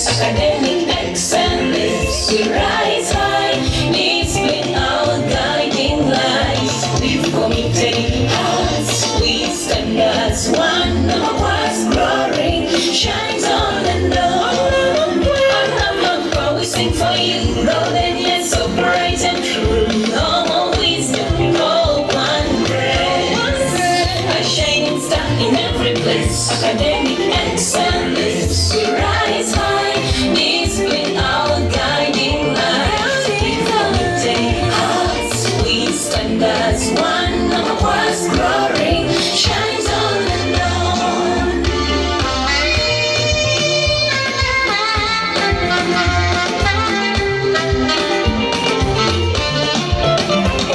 bliss, academic excellence. We rise high, needs been our guiding light. We've committed hearts, we stand as one. Namakwa's glory shines on and on. Namakwa, we sing for you, Lord, and yet so bright and true. No more wisdom, no one grace. A shining star in every place, academic excellence. We rise high, needs been our guiding light. We've committed hearts, we stand as one. Namakwa's glory shines on and on.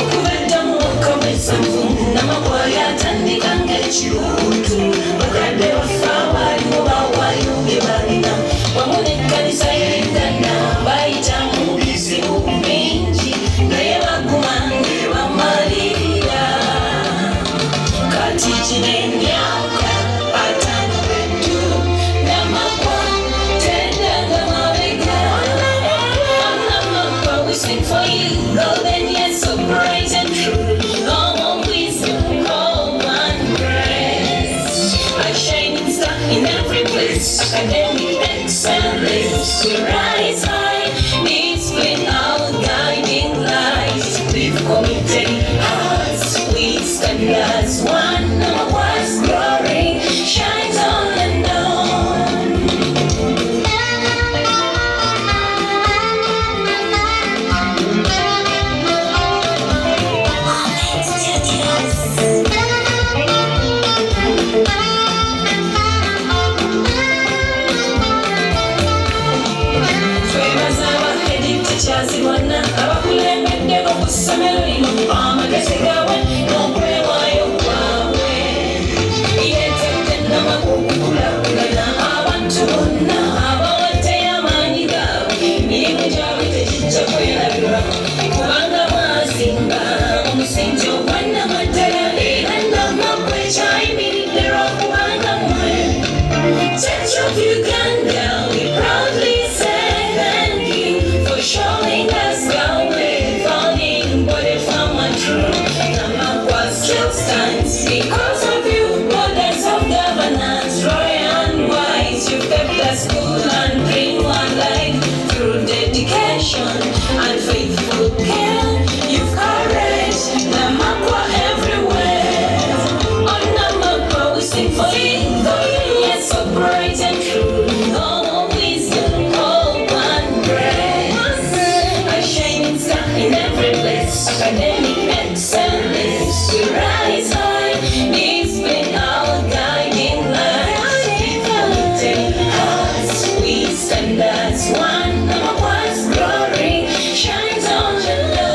Okuveddamu okomesa nvumu, Namakwa yatandika ng'ekiwuutu. Bakadde baffe abaaliwo bawaayo bye balina, wamu n'ekkanisa y'Uganda bayita mu bizibu bingi, naye baguma ne bamalirira. Kati gino emyaka ataano eddu, Namakwa teddaga mabega. Namakwa, we sing for you, Lord, and yet so bright and true. No more wisdom, no one grace. A shining star in every place, academic excellence. We rise high, needs been our guiding light. We've committed hearts, we stand as one. Namakwa's glory shines on and on. Twebaza abaheedi tekyazibona, abakulembeddeko ku ssomero lino, amagezi gaabwe n'okwewaayo kwabwe. Yeetedde Namakwa okukulaakulana abantu bonna abawaddeyo amaanyi gaabwe. Emirimu gyabwe tegijja kwerabirwa, kubanga mwasimba omusingi ogw'Nnamaddala, era Namakwa ekyayimiridde lwakubanga mmwe. Church of Uganda, we proudly say thank you for showing us the way, founding body from a true. Namakwa still stands because of you, models of governance, royal and wise. You've kept us cool and green one life through dedication and faithful care. You've courage, Namakwa everywhere. On Namakwa, we sing for you, yes, so bright and true. No more wisdom, no one grace. A shining star in every place, academic excellence. We rise high, needs been our guiding light. We've committed hearts, we stand as one. Namakwa's glory shines on and on.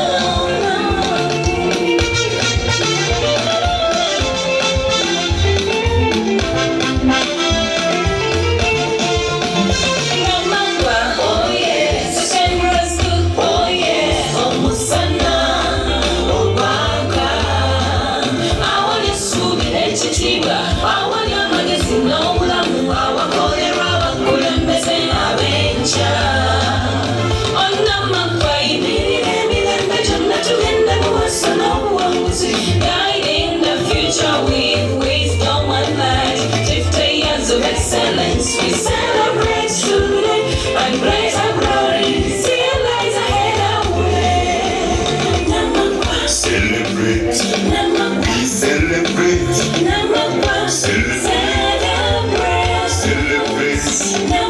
Namakwa, oh yes, September's good, oh yes, Omusana, Obaka. Awali essuubi n'ekitiibwa, awali amagezi n'obulamu, awakolerwa abakulembeze ab'enkya. On Namakwa, yimirira emirembe gyonna tugende mu maaso n'obuwanguzi, guiding the future with wisdom and light. 50 years of excellence, we celebrate today and praise our glory. See our lives ahead our way. Namakwa, Celebrate, Namakwa, we celebrate, Namakwa, Celebrate. celebrate. celebrate.